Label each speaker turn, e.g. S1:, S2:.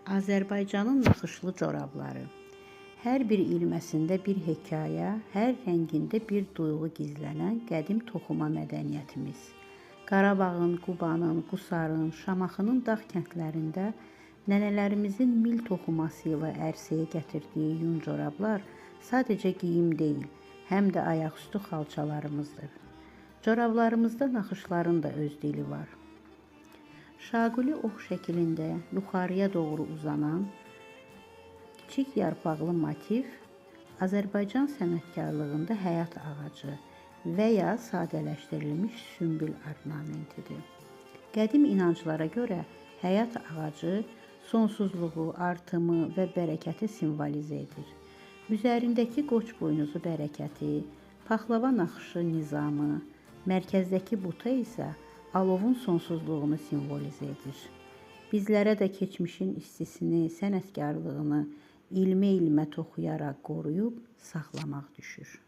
S1: Azərbaycanın naxışlı corabları. Hər bir ilməsində bir hekayə, hər rəngində bir duyğu gizlənən qədim toxuma mədəniyyətimiz. Qarabağın, Qubanın, Qusarın, Şamaxının dağ kəndlərində nənələrimizin mil toxuması ilə ərsəyə gətirdiyi yun corablar sadəcə geyim deyil, həm də ayaqüstü xalçalarımızdır. Corablarımızda naxışların da öz dili var. Şaquli ox şəklində yuxarıya doğru uzanan kiçik yarpaqlı motiv Azərbaycan sənətkarlığında həyat ağacı və ya sadələşdirilmiş sümbül ornamentidir. Qədim inanclara görə həyat ağacı sonsuzluğu, artımı və bərəkəti simvolizə edir. Üzərindəki qoç boynuzu bərəkəti, paxlava naxışı nizamı, mərkəzdəki buta isə alovun sonsuzluğunu simvolizə edir. Bizlərə də keçmişin istisini, sənətkarlığını ilmə-ilmə toxuyaraq qoruyub saxlamaq düşür.